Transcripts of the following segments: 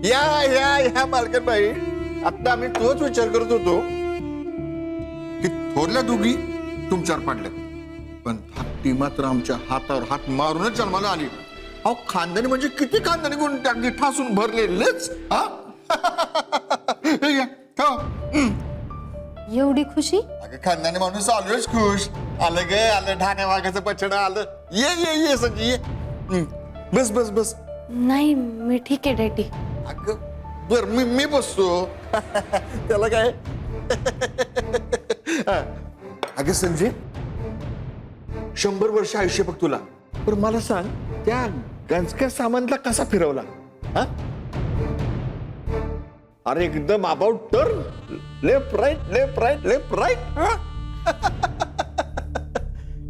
या मालकन बाई, आता आम्ही तोच विचार करत होतो की थोरल्या दोघी तुमच्यावर पडल्या, पण धाकटी मात्र आमच्या हातावर हात मारूनच जन्माला आली. अहो खानदानी म्हणजे किती खानदानी गुण टाकली ठासून भरलेलेच. एवढी खुशी? अगं खानदानी माणूस आलोच खुश. आलं ग आलं, ढाण्या वाघाचं पचड आलं. ये संजी ये. बस बस बस. नाही मी ठीक आहे डॅडी. अगं बर मी बसतो. त्याला काय. अगं संजय, 100 वर्ष आयुष्य बघ तुला, पण मला सांग त्या गंजक्या सामंतला कसा फिरवला? हा, अरे एकदम about turn, left right left right left right.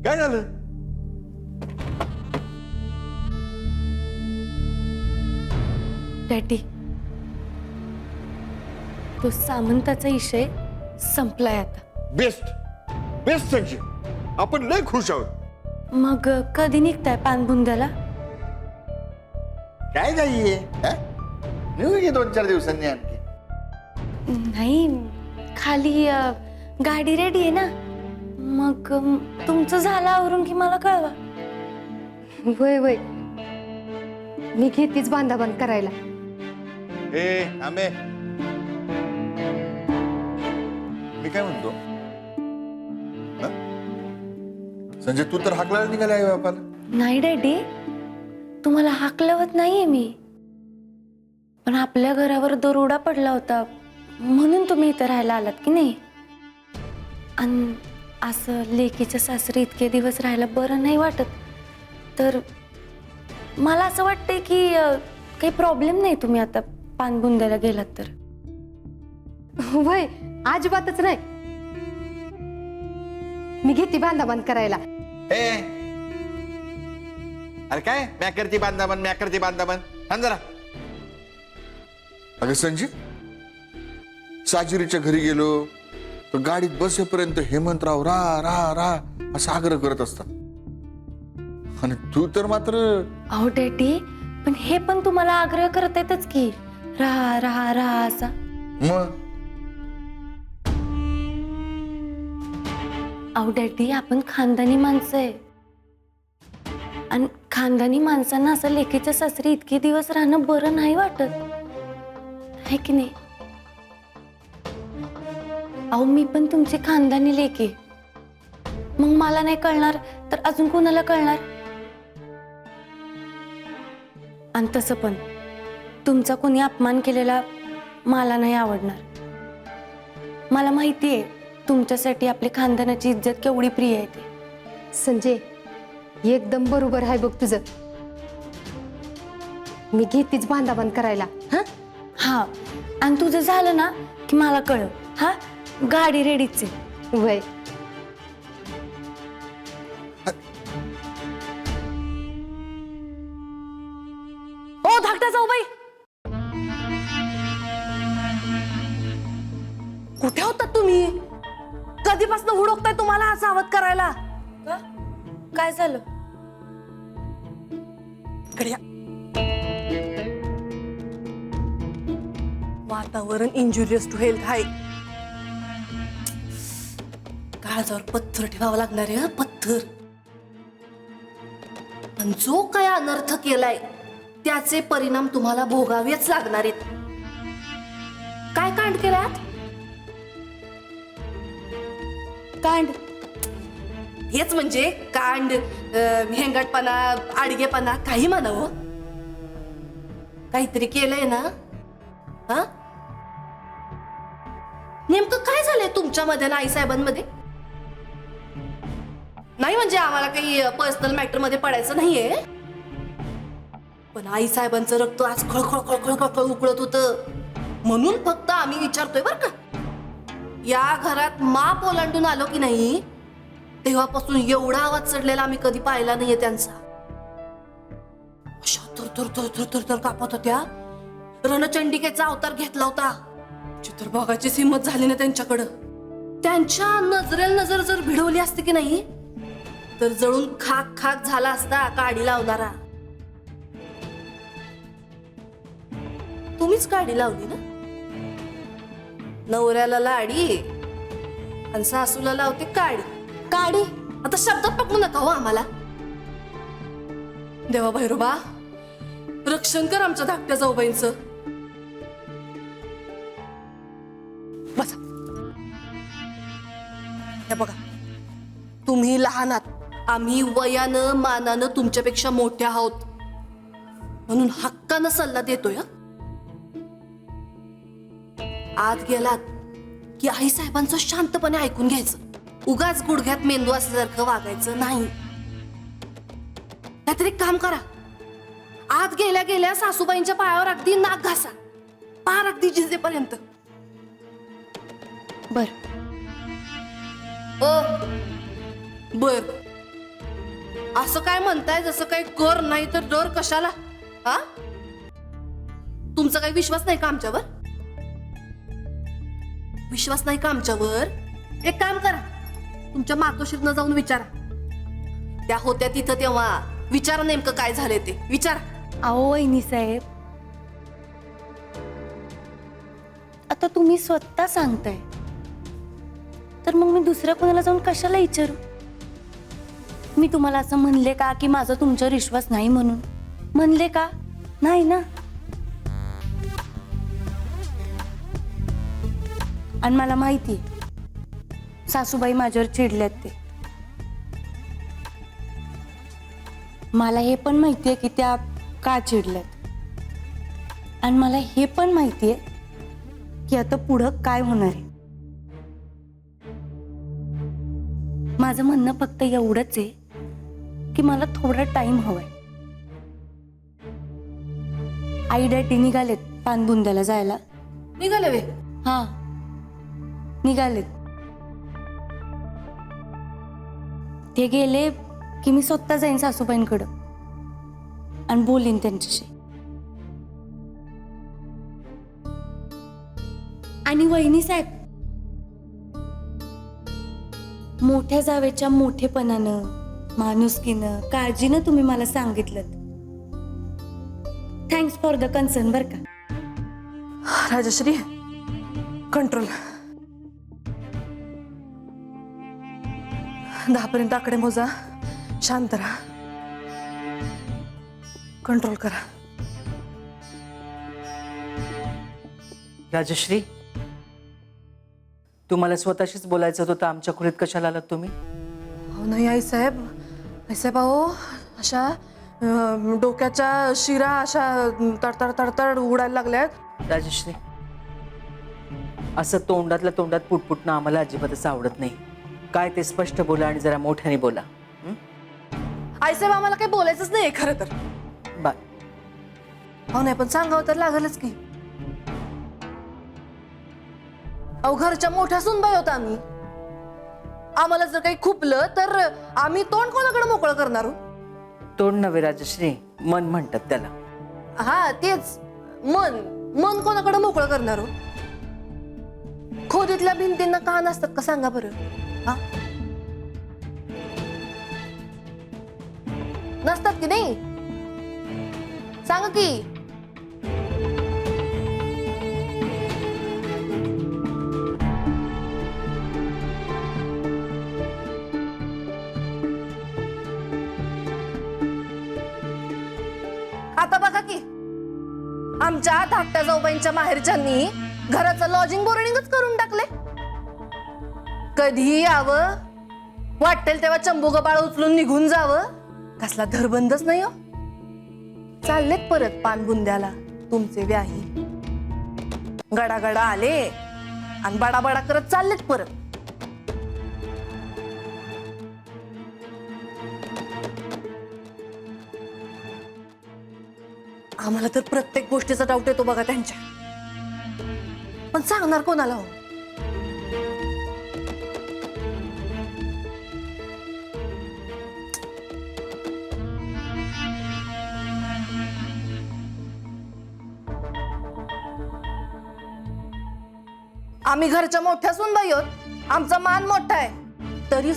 काय झालं? डॅडी, तो सामंताचा विषय संपलाय आता. बेस्ट बेस्ट संजय, आपण लय खुश आहोत. मग कधी निघताय पानबुंद्याला? काय नाहीये, निघू की 2-4 दिवसांनी आणखी. नाही, खाली गाडी रेडी आहे ना, मग तुमचं झालं आवरून की मला कळवा. वय वय, मी घेतीच बांधाबांध करायला. आंबे, मी काय म्हणतो, संजय तू तर हाकला निघाला आहे बापाला. नाही डॅडी, तुम्हाला हाकलवत नाहीये मी, पण आपल्या घरावर दरोडा पडला होता म्हणून तुम्ही इथं राहायला आलात की नाही. आणि असं लेकीच्या सासरी इतके दिवस राहायला बरं नाही वाटत, तर मला असं वाटतंय की काही प्रॉब्लेम नाही तुम्ही आता पानबुंद्याला गेलात तर. वय अजिबातच नाही, मी घेते बांधाबांध करायला. अरे काय मॅकरती बांधाबन थांब जरा. अगं संजय, साजिरीच्या घरी गेलो तर गाडीत बसेपर्यंत हेमंतराव रा रा रा असा आग्रह करत असतात, आणि तू तर मात्र. अहो डॅडी, पण हे पण तुम्हाला आग्रह करत येतच की राहा राहा राहा असा. मग अहो डॅडी, आपण खानदानी माणसं आहे, आणि खानदानी माणसांना असं लेकीच्या सासरी इतके दिवस राहणं बरं नाही वाटत, आहे की नाही. अहो मी पण तुमची खानदानी लेकी, मग मला नाही कळणार तर अजून कोणाला कळणार. आणि तसं पण तुमचा कोणी अपमान केलेला मला नाही आवडणार. मला माहिती आहे तुमच्यासाठी आपली खानदानाची इज्जत केवढी प्रिय आहे ते. संजय, एकदम बरोबर आहे बघ तुझं, मी घेतीच बांधाबांध करायला. हा, आणि तुझं झालं ना की मला कळव. हा, गाडी रेडीच आहे. वय ओ धाकटा जाऊ बाई, कुठे होता तुम्ही? कधीपासून हुडकताय तुम्हाला हा सावध करायला? काय झालं? इकडे या. वातावरण इंजुरियस टू हेल्थ आहे. काळजावर पत्थर ठेवावं लागणार आहे. पत्थर. पण जो काय अनर्थ केलाय त्याचे परिणाम तुम्हाला भोगावेच लागणार आहेत. काय कांड केलात? कांड हेच म्हणजे कांड, हेंगटपणा, आडगेपणा, काही म्हणावं. काहीतरी केलंय ना? हा, नेमकं काय झालंय तुमच्यामध्ये ना आईसाहेबांमध्ये? नाही म्हणजे आम्हाला काही पर्सनल मॅटर मध्ये पडायचं नाहीये, पण आईसाहेबांचं रक्त आज खळखळ खळखळ खळखळ उकळत होतं, म्हणून फक्त आम्ही विचारतोय बर का. या घरात माप ओलांडून आलो की नाही तेव्हापासून एवढा आवाज चढलेला आम्ही कधी पाहिला नाहीये त्यांचा. अशा थर थर थर थर थर थर कापत होत्या. रणचंडिकेचा अवतार घेतला होता. चित्रभागाची हिंमत झाली ना त्यांच्याकडं. त्यांच्या नजरेला नजर जर भिडवली असते की नाही तर जळून खाक खाक झाला असता काडी लावणारा. तुम्हीच काडी लावली ना? नवऱ्याला लाडी आणि सासूला लावते काडी. काडी आता शब्दात पकडू नका हो आम्हाला. देवा भैरोबा, रक्षण कर आमच्या धाकट्या जाऊबाईंचं. बसा. हे बघा, तुम्ही लहान आहात, आम्ही वयानं मानानं तुमच्यापेक्षा मोठ्या आहोत, म्हणून हक्कानं सल्ला देतोय. आत गेलात की आई साहेबांचं शांतपणे ऐकून घ्यायचं. उगाच गुडघ्यात मेंदू असल्यासारखं वागायचं नाही. नाहीतर एक काम करा, आत गेल्या गेल्या सासूबाईंच्या पायावर अगदी नाक घासा, पार अगदी जिजेपर्यंत. बर. बर असं काय म्हणताय जसं काही कर नाही तर डर कशाला? हा, तुमचा काही विश्वास नाही का आमच्यावर? विश्वास नाही का आमच्यावर? एक काम करा, तुमच्या मातोश्रीनं जाऊन विचारा. त्या होत्या तिथं तेव्हा, विचारा नेमकं काय झालंय ते विचारा. अहो वहिनी साहेब, आता तुम्ही स्वतः सांगताय तर मग मी दुसऱ्या कोणाला जाऊन कशाला विचारू? मी तुम्हाला असं म्हणले का की माझा तुमच्यावर विश्वास नाही म्हणून? म्हणले का? नाही ना. आणि मला माहिती सासूबाई माझ्यावर चिडल्यात ते. मला हे पण माहितीये की त्या का चिडल्यात, आणि मला हे पण माहितीये की आता पुढं काय होणार आहे. माझं म्हणणं फक्त एवढंच आहे की मला थोडा टाइम हवाय. आई डॅडी निघालेत पानबुंद्याला जायला. निघाले वे? हा, निघालेत. ते गेले की मी स्वतः जाईन सासूबाईंकडं आणि बोलीन त्यांच्याशी. आणि वहिनी साहेब, मोठ्या जावेच्या मोठेपणानं, माणुसकीनं, काळजीनं तुम्ही मला सांगितलं. Thanks for the concern. बर का राजश्री, कंट्रोल. 10 पर्यंत आकडे मोजा, शांत राहा, कंट्रोल करा. राजश्री, तुम्हाला स्वतःशीच बोलायचं होतं, आमच्या खोलीत कशाला आलात तुम्ही? हो नाही आई साहेब, अहो अशा डोक्याच्या शिरा अशा तडतड तडतड उडायला लागल्यात. राजश्री, असं तोंडातल्या तोंडात पुटपुटणं आम्हाला अजिबातच आवडत नाही. काय ते स्पष्ट बोला आणि जरा मोठ्याने बोला. आई साहेब, आम्हाला काही बोलायचंच नाही खरं तर. बाय. हो नाही, पण सांगावं तर लागलच की. अहो घरच्या मोठ्या सुनबाई होता आम्ही. आम्हाला जर काही खुपलं तर आम्ही तोंड कोणाकडे मोकळं करणार? तोंड नव्हे राजश्री, मन म्हणतात त्याला. हा तेच, मन कोणाकडे मोकळं करणार? खोदीतल्या भिंतींना कान असतात का सांगा बरं? हा, नसतात की नाही? सांगा की. आता बघा की, आमच्या धाकट्या जाऊबाईंच्या माहेरच्यांनी घराचं लॉजिंग बोर्डिंगच करून टाकले. कधीही यावं, वाटेल तेव्हा चंबुग बाळ उचलून निघून जावं, कसला धरबंदच नाही हो. चाललेत परत पानबुंद्याला तुमचे व्याही. गडागडा आले आणि बडाबडा करत चाललेत परत. आम्हाला तर प्रत्येक गोष्टीचा डाऊट येतो बघा त्यांच्या, पण सांगणार कोणाला हो? आम्ही घरच्या मोठ्या सुनबाई आहोत, आमचा मान मोठा आहे. तरी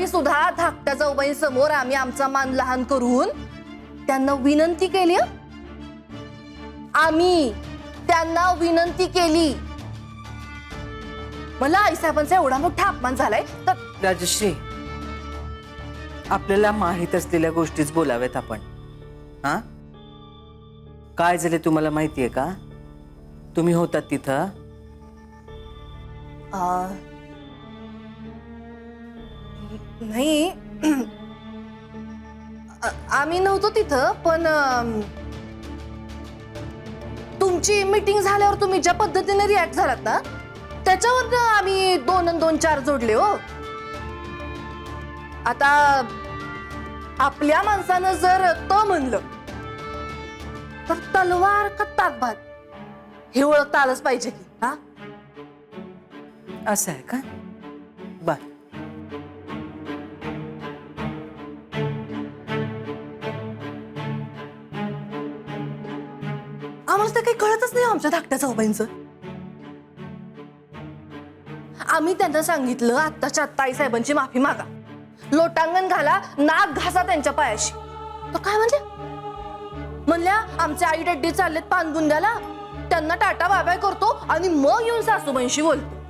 सुद्धा धाकट्या जाऊबाईंसमोर आम्ही आमचा मान लहान करून त्यांना विनंती केली. आम्ही त्यांना विनंती केली. मला आईसाहेबांचा एवढा मोठा अपमान झालाय तर राजश्री, आपल्याला माहीत असलेल्या गोष्टीच बोलाव्यात आपण. हा, काय झाले तुम्हाला माहितीये का? तुम्ही होतात तिथं? नाही आम्ही नव्हतो तिथं, पण तुमची मीटिंग झाल्यावर तुम्ही ज्या पद्धतीने रिॲक्ट झालात ना त्याच्यावर आम्ही 2 आणि 2 4 जोडले हो. आता आपल्या माणसानं जर म्हणलं तर तलवार का ताकभात हे ओळखता आलंच पाहिजे की. हा, असं आहे का? बर. आम्हाला तर काही कळतच नाही आमच्या धाकट्या जाऊबाईंचं. आम्ही त्यांना सांगितलं आत्ताच्या आत्ता आई साहेबांची माफी मागा, लोटांगण घाला, नाक घासा त्यांच्या पायाशी. तर काय म्हणल्या आमचे आई डड्डी चाललेत पानबुंद्याला, त्यांना टाटा बाय करतो आणि मग येऊन सासूबाईंशी बोलतो.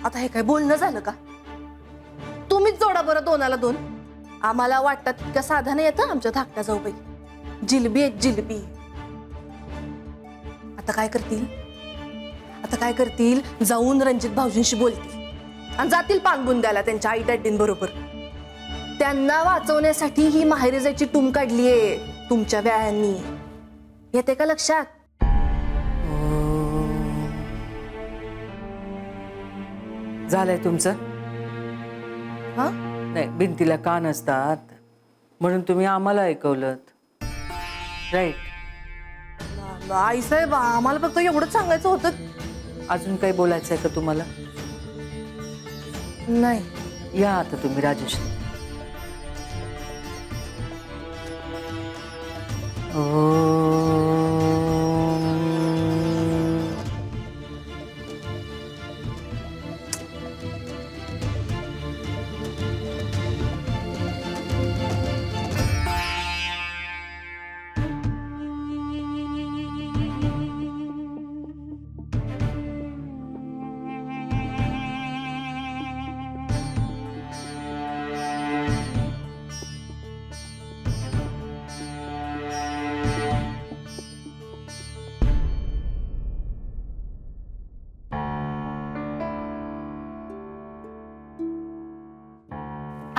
आता हे काय बोलणं झालं का? तुम्हीच जोडा बरं 2 ला 2. आम्हाला वाटतात का साधारण येतं आमच्या धाकट्या जाऊबाई जिलबी एक जिलबी. आता काय करतील जाऊन रणजित भाऊजींशी बोलतील आणि जातील पानबुंद्याला त्यांच्या आई डॅडींबरोबर. त्यांना वाचवण्यासाठी ही माहेरी जायची टूम काढलीये तुमच्या व्यायांनी. येते का लक्षात? झालंय तुमचं? हा, नाही, भिंतीला कान असतात म्हणून तुम्ही आम्हाला ऐकवलं. राईट. आई साहेब आम्हाला फक्त एवढंच सांगायचं होतं. अजून काही बोलायचं आहे का तुम्हाला? नाही. या आता तुम्ही राजश्री.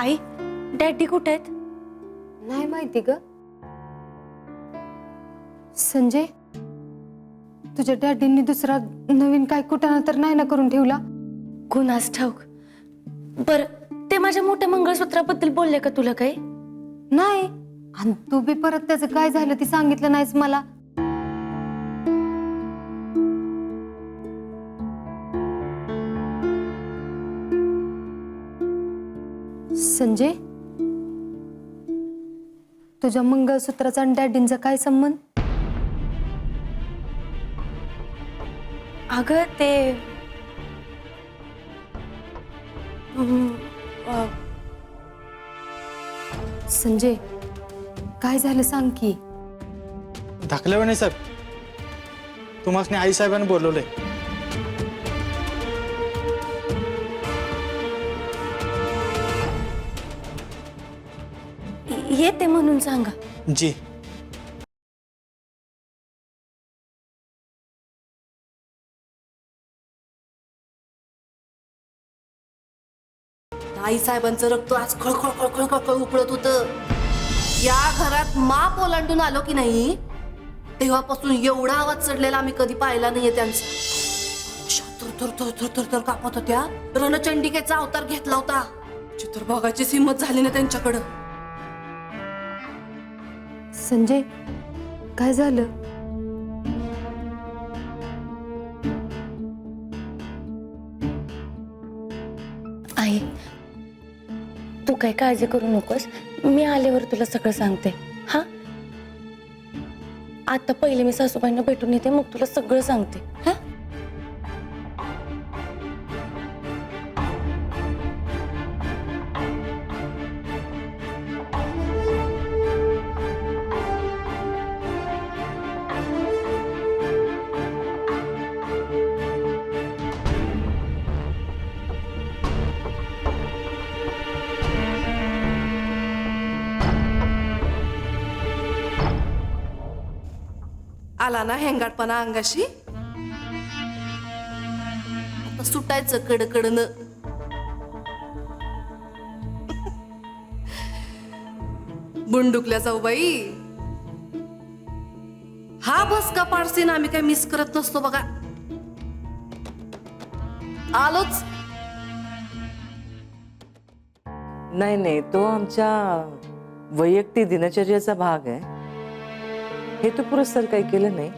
आई, डॅडी कुठे आहेत? नाही माहिती ग. संजय, तुझ्या डॅडींनी दुसरा नवीन काय कुटाणा तर नाही ना करून ठेवला? गुन्हाच ठाऊक. बर, ते माझ्या मोठ्या मंगळसूत्राबद्दल बोलले का तुला काही? नाही. आणि तू बी परत त्याचं काय झालं ते सांगितलं नाहीस मला. संजय, तुझ्या मंगळसूत्राचा आणि डॅडींचा काय संबंध? अगं ते संजय, काय झालं सांग की. धाकल्यावर नाही साहेब, तुम्हाला आई साहेबांनी बोलवलंय. येते म्हणून सांगा. जी. आई साहेबांचं रक्त आज खळखळ खळखळ खळखळ उकळत होतं. या घरात माप ओलांडून आलो की नाही तेव्हापासून एवढा आवाज चढलेला आम्ही कधी पाहिला नाहीये त्यांचा. थर थर थर थर थर कापत होत्या. रणचंडिकेचा अवतार घेतला होता. चित्रभागाचीच हिंमत झाली ना त्यांच्याकडं. संजय, काय झालं? आई, तू काही काळजी करू नकोस. मी आल्यावर तुला सगळं सांगते. हा, आता पहिले मी सासूबाईंना भेटून येते, मग तुला सगळं सांगते. हा, आला ना हेंगाटपणा अंगाशी, आता सुटायचं कडकडनं. बुंडुकल्या जाऊ बाई, हा बस का पारसीन आम्ही काय मिस करत नसतो बघा. आलोच. नाही नाही, तो आमच्या वैयक्तिक दिनचर्याचा भाग आहे. हे तू पुरस्कार काही केलं नाही.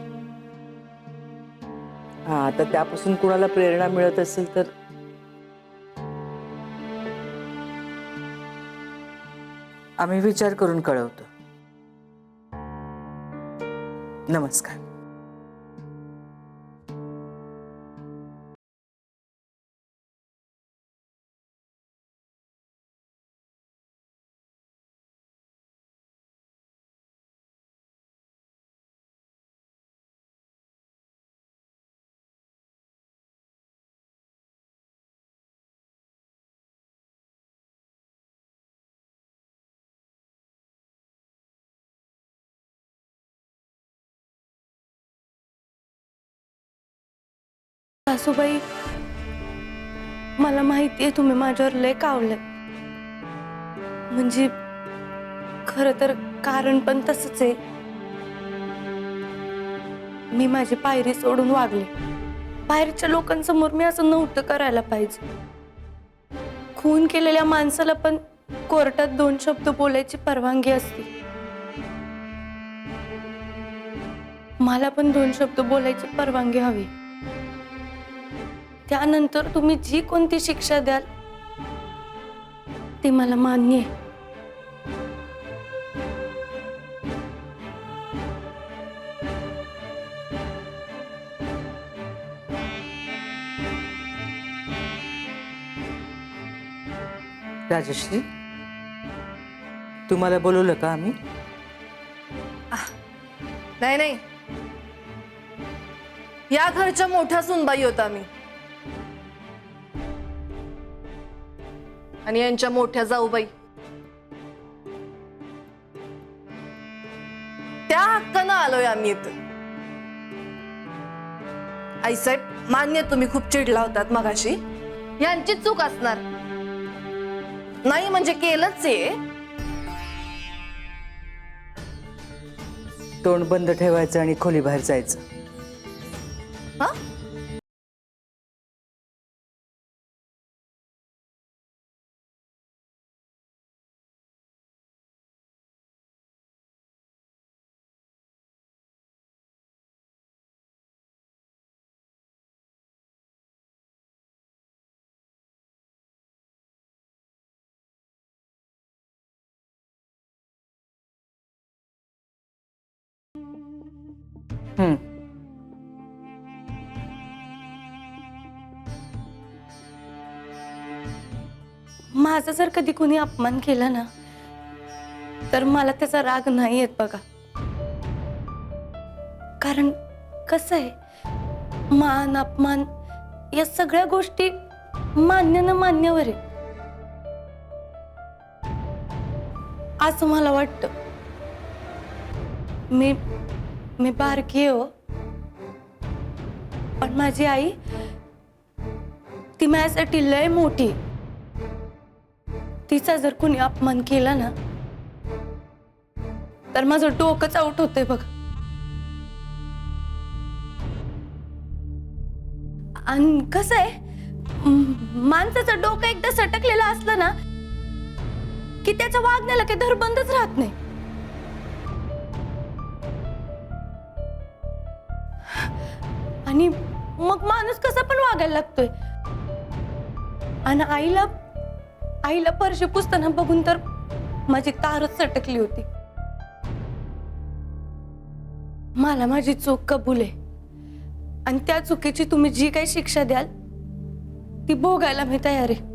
हा, आता त्यापासून कुणाला प्रेरणा मिळत असेल तर आम्ही विचार करून कळवतो. नमस्कार. सासूबाई, मला माहितीये तुम्ही माझ्यावर लय कावलं. म्हणजे खरं तर कारण पण तसंच आहे. मी माझी पायरी सोडून वागले. बाहेरच्या लोकांसमोर मी असं नव्हतं करायला पाहिजे. खून केलेल्या माणसाला पण कोर्टात 2 शब्द बोलायची परवानगी असते. मला पण 2 शब्द बोलायची परवानगी हवी. त्यानंतर तुम्ही जी कोणती शिक्षा द्याल ती मला मान्य आहे. राजश्री, तुम्हाला बोलवलं का आम्ही? नाही नाही, या घरच्या मोठ्या सुनबाई होता मी, आणि यांच्या मोठ्या जाऊबाई. त्या हक्कानं आलोय आम्ही इथं. आईसाहेब, मान्य तुम्ही खूप चिडला होतात मगाशी. यांची चूक असणार. नाही म्हणजे केलंच आहे. तोंड बंद ठेवायचं आणि खोली बाहेर जायचं. हा? माझा जर कधी कोणी अपमान केला ना, तर मला त्याचा राग नाही येत बघा. कारण कसं आहे, मान अपमान या सगळ्या गोष्टी मान्य न मान्यवर आहे असं मला वाटतं. मी बारकी हो, पण माझी आई ती माझ्यासाठी लय मोठी. तिचा जर कोणी अपमान केला ना, तर माझं डोकंच आउट होतंय बघ. आणि कसं आहे, माणसाचं डोकं एकदा सटकलेलं असलं ना की त्याच्या वागण्याला काही धरबंदच राहत नाही. आणि मग माणूस कसा पण वागायला लागतोय. आणि आईला फरशी पुसताना बघून तर माझी तारच सटकली होती. मला माझी चूक कबूल आहे, आणि त्या चुकीची तुम्ही जी काही शिक्षा द्याल ती भोगायला मी तयार आहे.